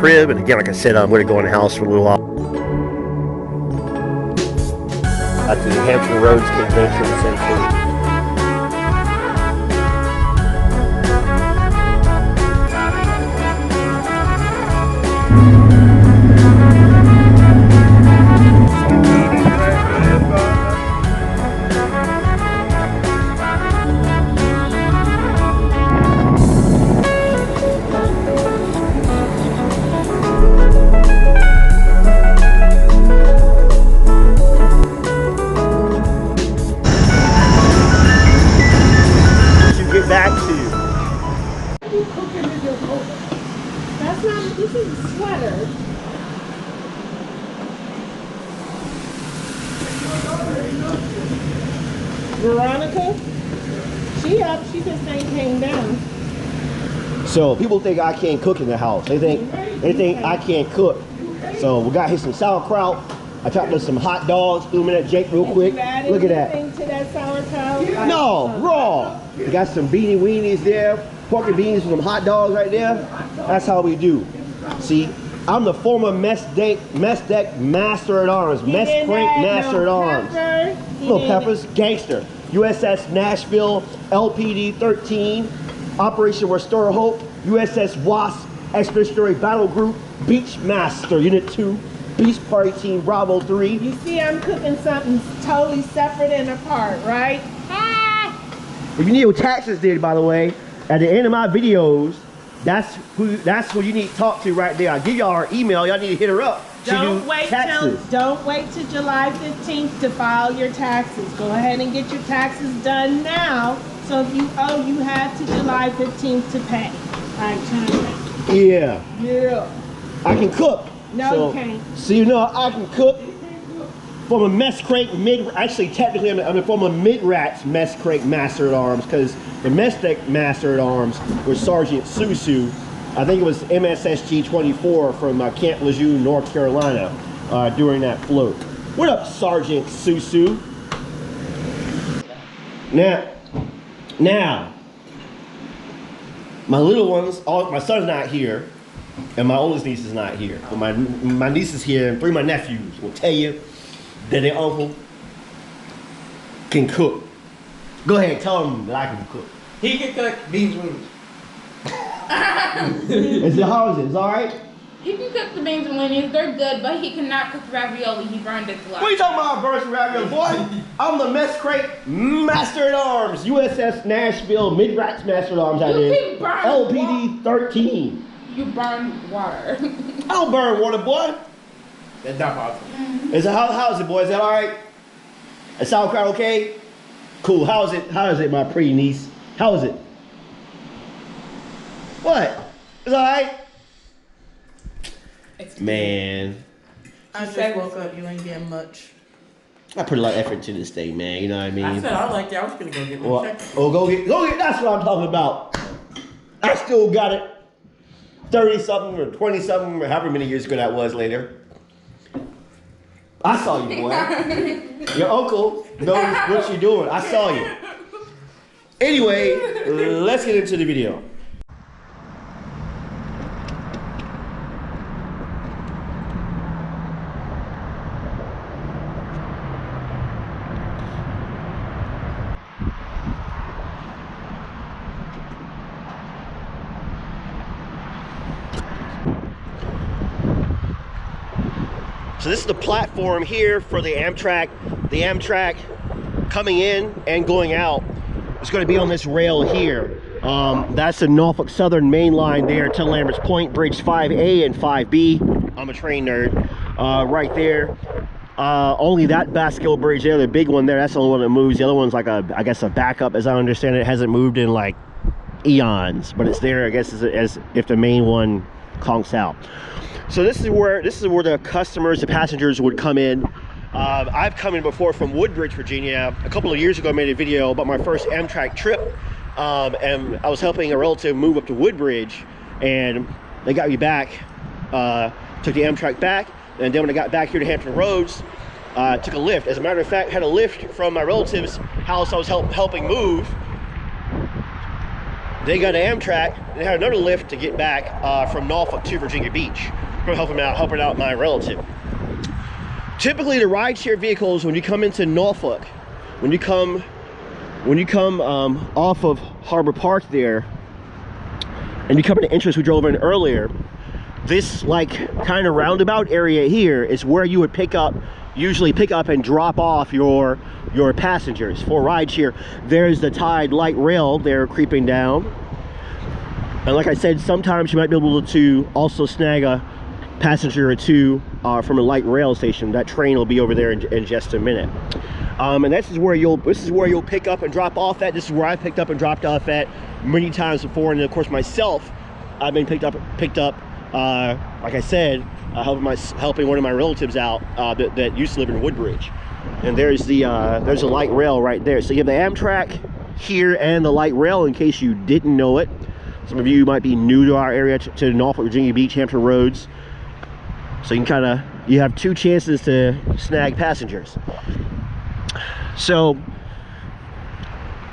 crib, and again, like I said, I'm going to go in the house for a little while. At the Hampton Roads Convention Center. Back to What are you cooking in your boat? That's not, this is a sweater. Veronica? She up, she just ain't came down. So people think I can't cook in the house. They think I can't cook. So we got here some sauerkraut. I chopped up some hot dogs, threw them in that Jake real quick. Look at that. To that sauerkraut? No, raw. We got some beanie weenies there, pork and beans with some hot dogs right there. That's how we do. See, I'm the former mess deck master at arms, mess crank master at arms. Little peppers, gangster. USS Nashville, LPD 13, Operation Restore Hope, USS Wasp, Expeditionary Battle Group, Beach Master Unit 2. Beach Party Team Bravo 3. You see, I'm cooking something totally separate and apart, right? If you need your taxes did, by the way, at the end of my videos, that's who you need to talk to right there. I'll give y'all our email. Y'all need to hit her up. Don't wait till July 15th to file your taxes. Go ahead and get your taxes done now. So if you owe, you have to July 15th to pay. All right, China. Yeah. I can cook. No, so, you can't. So you know I can cook from a mess crank actually technically I'm from a mid-rats mess crank master at arms, because the mess deck master at arms was Sergeant Susu. I think it was MSSG 24 from Camp Lejeune, North Carolina during that float. What up, Sergeant Susu? Now, my little ones, my son's not here. And my oldest niece is not here. But my niece is here, and 3 of my nephews will tell you that their uncle can cook. Go ahead, tell them that I can cook. He can cook beans and weenies. How is it? Is it all right? He can cook the beans and weenies. They're good, but he cannot cook ravioli. He burned it last. What are you talking about, burning ravioli, boy? I'm the mess crate master at arms. USS Nashville Mid-Rats master at arms out there. LPD 13. You burn water. I don't burn water, boy. That's not possible. Is it how is it, boy? Is that all right? Is sauerkraut okay? Cool. How is it? How is it, my pretty niece? How is it? What? It's all right. Man, I just woke up. You ain't getting much. I put a lot of effort into this thing, man. You know what I mean? I said I liked it. I was gonna go get my check. Oh, go get. That's what I'm talking about. I still got it. 30-something or 20-something or however many years ago that was later. I saw you, boy. Your uncle knows what you're doing. I saw you. Anyway, let's get into the video. So this is the platform here for the Amtrak. The Amtrak coming in and going out is going to be on this rail here. That's the Norfolk Southern main line there to Lambert's Point, Bridge 5A and 5B. I'm a train nerd. Right there. Only that basketball bridge there, the big one there, that's the only one that moves. The other one's like I guess a backup, as I understand it. It hasn't moved in like eons, but it's there, I guess, as if the main one conks out. So this is where the customers, the passengers would come in. I've come in before from Woodbridge, Virginia. A couple of years ago I made a video about my first Amtrak trip, and I was helping a relative move up to Woodbridge, and they got me back, took the Amtrak back, and then when I got back here to Hampton Roads, took a lift. As a matter of fact, had a lift from my relative's house I was helping move They got an Amtrak. They had another lift to get back from Norfolk to Virginia Beach. I'm helping out my relative. Typically, the rideshare vehicles, when you come into Norfolk, when you come off of Harbor Park there, and you come into entrance, we drove in earlier. This like kind of roundabout area here is where you would usually pick up and drop off your passengers for rideshare. There's the Tide light rail there creeping down, and like I said, sometimes you might be able to also snag a passenger or two from a light rail station. That train will be over there in just a minute. And this is where you'll pick up and drop off at. This is where I picked up and dropped off at many times before, and of course myself, I've been picked up. Like I said, helping one of my relatives out that used to live in Woodbridge. And there's a light rail right there. So you have the Amtrak here and the light rail, in case you didn't know it. Some of you might be new to our area, to Norfolk, Virginia Beach, Hampton Roads. So you have two chances to snag passengers. So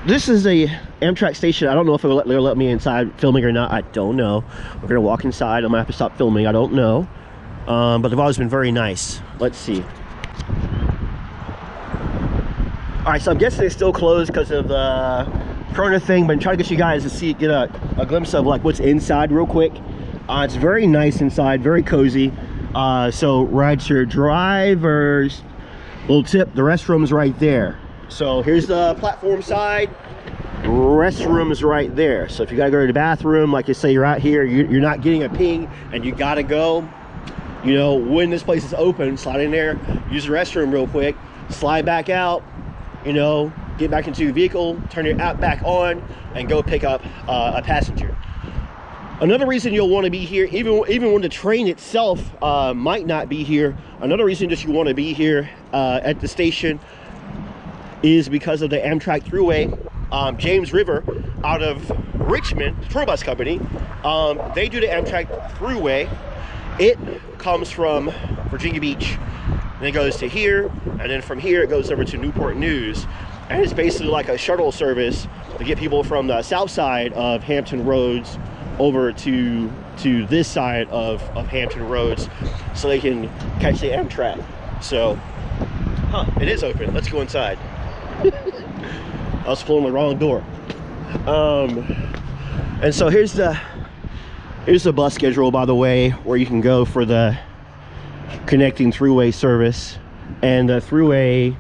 this is a Amtrak station. I don't know if they'll let me inside filming or not. I don't know. We're gonna walk inside. I'm gonna have to stop filming. I don't know. But they've always been very nice. Let's see. All right, so I'm guessing it's still closed because of the Corona thing, but I'm trying to get you guys to get a glimpse of like what's inside real quick. It's very nice inside, very cozy. So rideshare drivers, little tip, the restroom's right there. So here's the platform side, restrooms right there. So if you gotta go to the bathroom, like you say, you're out here, you're not getting a ping and you gotta go, you know, when this place is open, slide in there, use the restroom real quick, slide back out, you know, get back into your vehicle, turn your app back on, and go pick up a passenger. Another reason you'll want to be here, even when the train itself might not be here, another reason that you want to be here at the station is because of the Amtrak Thruway. James River out of Richmond, the tour bus company, they do the Amtrak Thruway. It comes from Virginia Beach, and it goes to here, and then from here it goes over to Newport News, and it's basically like a shuttle service to get people from the south side of Hampton Roads over to this side of Hampton Roads, so they can catch the Amtrak. So, it is open. Let's go inside. I was pulling the wrong door. And so here's the bus schedule, by the way, where you can go for the connecting throughway service. And the throughway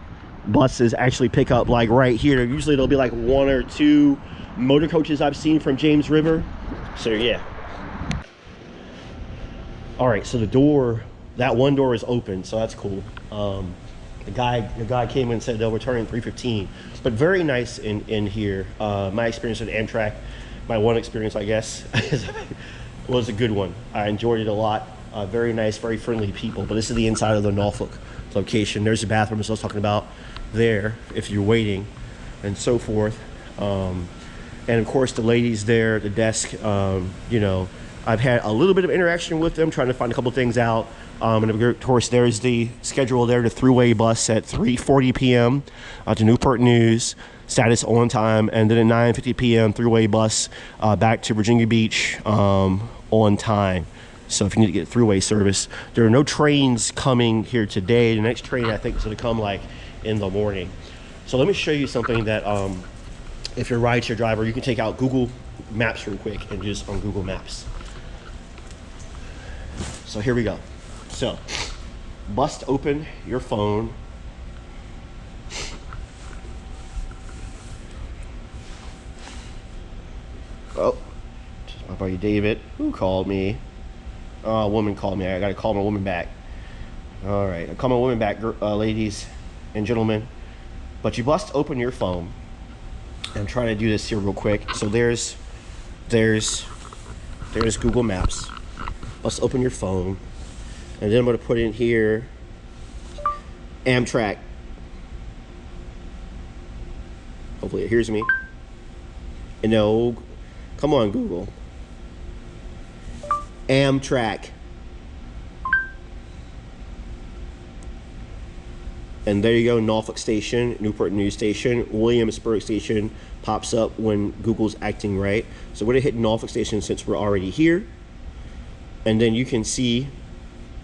buses actually pick up like right here. Usually there'll be like one or two motor coaches I've seen from James River. So yeah. All right, so that one door is open, so that's cool. The guy came in and said they'll return in 3:15, but very nice in here. My experience with Amtrak, my one experience, I guess, was a good one. I enjoyed it a lot. Very nice, very friendly people. But this is the inside of the Norfolk location. There's the bathroom, as I was talking about there, if you're waiting, and so forth. And of course, the ladies there at the desk, you know, I've had a little bit of interaction with them, trying to find a couple things out. And of course, there's the schedule there, the throughway bus at 3:40 p.m. To Newport News, status on time, and then at 9:50 p.m. throughway bus back to Virginia Beach on time. So if you need to get throughway service, there are no trains coming here today. The next train, I think, is going to come like in the morning. So let me show you something that if you're a rideshare driver, you can take out Google Maps real quick and just on Google Maps. So here we go. So bust open your phone. Oh, my buddy David, who called me? A woman called me. I gotta call my woman back. All right, I'll call my woman back, ladies and gentlemen. But you bust open your phone. I'm trying to do this here real quick. So there's Google Maps. Bust open your phone, and then I'm gonna put in here Amtrak. Hopefully it hears me. And no, come on Google. Amtrak. And there you go, Norfolk Station, Newport News Station, Williamsburg Station pops up when Google's acting right. So we're gonna hit Norfolk Station since we're already here. And then you can see,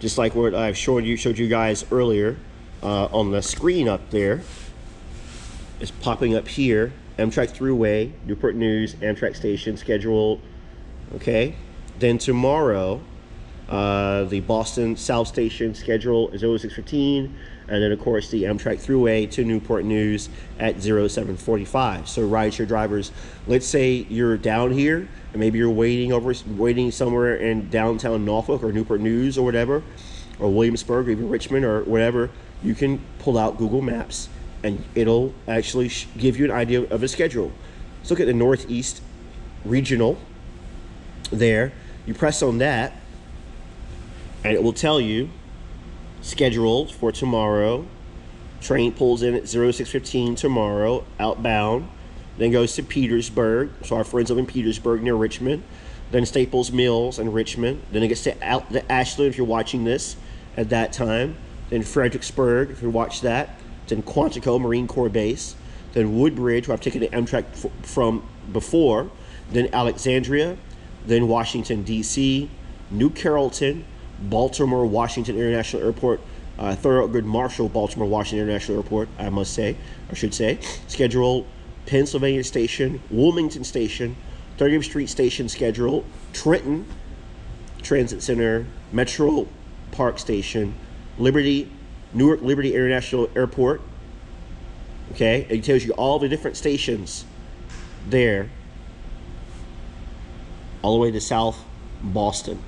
just like what I've showed you guys earlier on the screen up there, it's popping up here, Amtrak Thruway, Newport News, Amtrak Station schedule, okay? Then tomorrow, the Boston South Station schedule is 0615, and then of course the Amtrak Thruway to Newport News at 0745. So rideshare drivers, let's say you're down here and maybe you're waiting somewhere in downtown Norfolk or Newport News or whatever, or Williamsburg or even Richmond or whatever, you can pull out Google Maps and it'll actually give you an idea of a schedule. Let's look at the Northeast Regional there. You press on that and it will tell you scheduled for tomorrow. Train pulls in at 0615 tomorrow, outbound, then goes to Petersburg. So our friends live in Petersburg near Richmond. Then Staples Mills in Richmond. Then it gets to Ashland if you're watching this at that time. Then Fredericksburg if you watch that. Then Quantico Marine Corps Base. Then Woodbridge, where I've taken the Amtrak from before. Then Alexandria. Then Washington, D.C. New Carrollton. Baltimore Washington International Airport, Thurgood Marshall Baltimore Washington International Airport, I must say, or should say. Schedule Pennsylvania Station, Wilmington Station, 30th Street Station schedule, Trenton Transit Center, Metro Park Station, Newark Liberty International Airport. Okay, it tells you all the different stations there, all the way to South Boston.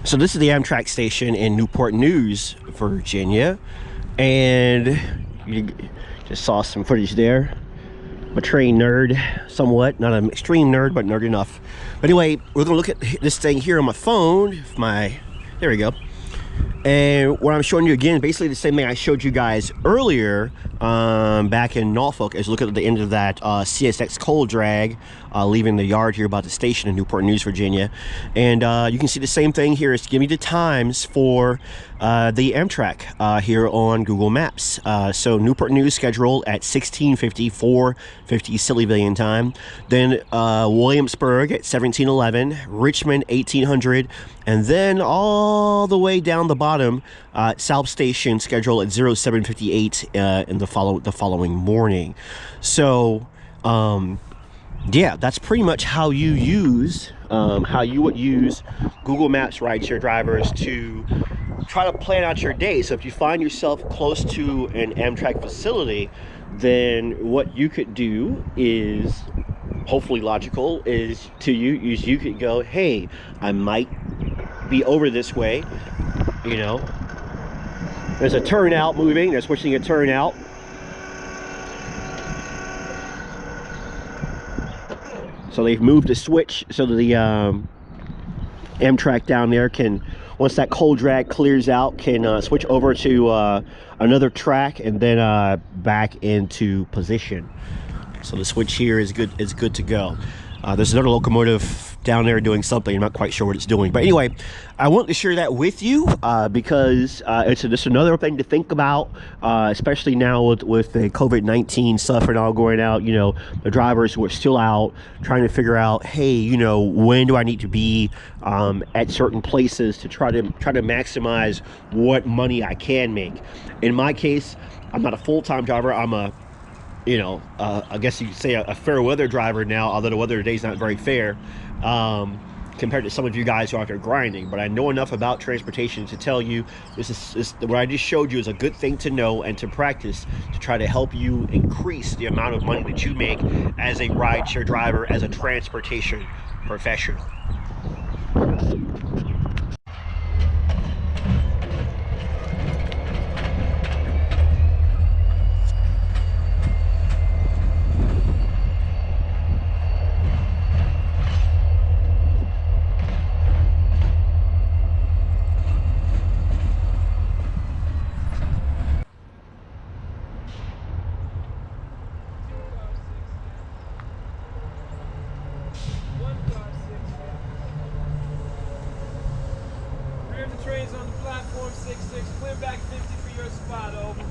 So this is the Amtrak station in Newport News, Virginia, and you just saw some footage there. I'm a train nerd, somewhat, not an extreme nerd, but nerd enough. But anyway, we're gonna look at this thing here on my phone. There we go. And what I'm showing you again, basically the same thing I showed you guys earlier back in Norfolk, is look at the end of that CSX coal drag leaving the yard here about the station in Newport News, Virginia. And you can see the same thing here. It's giving me the times for the Amtrak here on Google Maps. So Newport News scheduled at 1650, 450 Sillyvillian time. Then Williamsburg at 1711, Richmond 1800, and then all the way down the bottom, South Station scheduled at 0758 in the following morning. So yeah, that's pretty much how you would use Google Maps rideshare drivers to try to plan out your day. So if you find yourself close to an Amtrak facility, then what you could do is, hopefully logical, is you could go, hey, I might be over this way, you know, there's a turnout moving, they're switching a turnout. So they've moved the switch so that the Amtrak down there can, once that cold drag clears out, can switch over to another track and then back into position. So the switch here is good to go. There's another locomotive down there doing something. I'm not quite sure what it's doing. But anyway, I want to share that with you because it's just another thing to think about, especially now with the COVID-19 stuff and all going out. You know, the drivers who are still out trying to figure out, hey, you know, when do I need to be at certain places to try to maximize what money I can make. In my case, I'm not a full-time driver. I'm a I guess you could say a fair weather driver now, although the weather today's not very fair compared to some of you guys who are out there grinding. But I know enough about transportation to tell you this is what I just showed you is a good thing to know and to practice to try to help you increase the amount of money that you make as a rideshare driver, as a transportation professional. Trains on the platform 66, clear back 50 for your spot, over.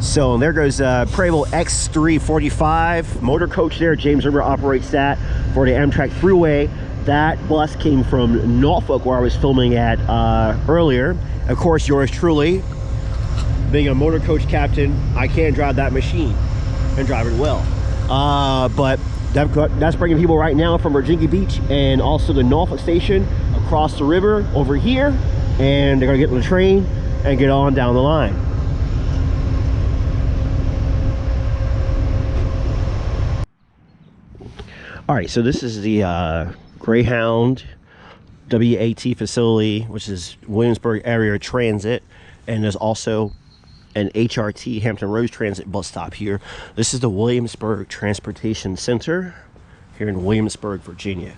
So there goes Preble X345 motor coach there. James River operates that for the Amtrak Thruway. That bus came from Norfolk, where I was filming at earlier. Of course, yours truly, being a motor coach captain, I can drive that machine and drive it well. But that's bringing people right now from Virginia Beach and also the Norfolk station across the river over here, and they're gonna get on the train and get on down the line. All right, so this is the Greyhound WAT facility, which is Williamsburg Area Transit, and there's also an HRT, Hampton Roads Transit bus stop here. This is the Williamsburg Transportation Center here in Williamsburg, Virginia.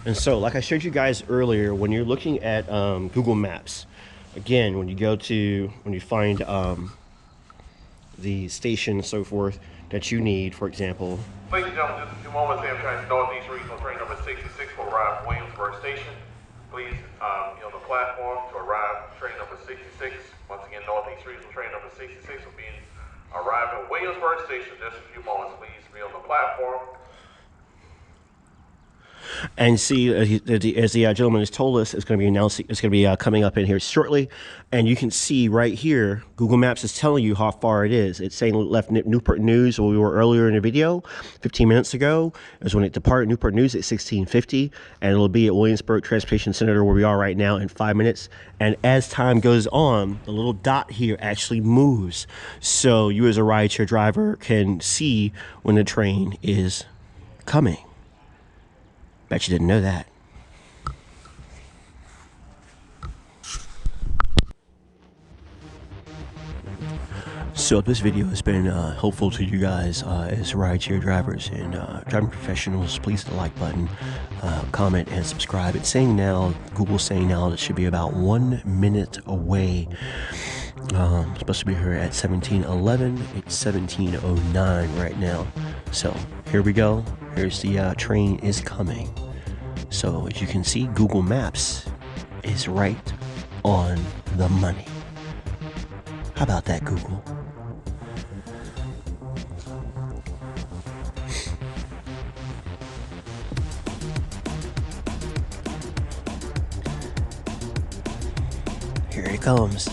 And so, like I showed you guys earlier, when you're looking at Google Maps, again, when you find the station and so forth that you need, for example. Ladies and gentlemen, just a few moments, Amtrak Northeast Regional Train number 66 will arrive at Williamsburg Station. Please be on the platform to arrive train number 66. Once again, Northeast Regional Train number 66 will be arriving at Williamsburg Station. Just a few moments, please be on the platform. and see, as the gentleman has told us, it's going to be announcing, it's going to be coming up in here shortly. And you can see right here, Google Maps is telling you how far it is. It's saying left Newport News where we were earlier in the video, 15 minutes ago, is when it departed Newport News at 1650, and it'll be at Williamsburg Transportation Center where we are right now in 5 minutes. And as time goes on, the little dot here actually moves, so you as a rideshare driver can see when the train is coming. Bet you didn't know that. So if this video has been helpful to you guys as rideshare drivers and driving professionals, please hit the like button, comment, and subscribe. It's saying now, Google's saying now that it should be about 1 minute away. It's supposed to be here at 17:11. It's 17:09 right now. So here we go. Here's the train is coming. So as you can see, Google Maps is right on the money. How about that, Google? Here it comes.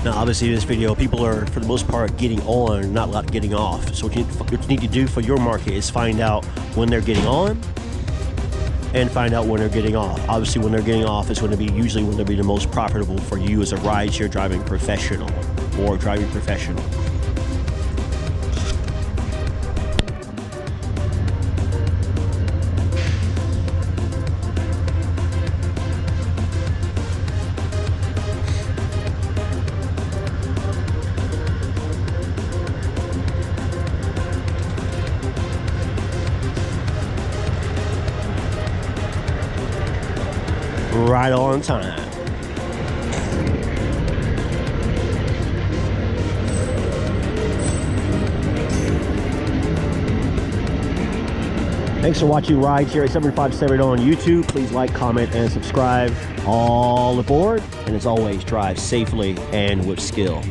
Now, obviously, in this video, people are, for the most part, getting on, not getting off. So what you need to do for your market is find out when they're getting on and find out when they're getting off. Obviously, when they're getting off is going to be usually when they'll be the most profitable for you as a rideshare driving professional or driving professional. Right on time. Thanks for watching Rideshare 757 on YouTube. Please like, comment, and subscribe. All aboard. And as always, drive safely and with skill.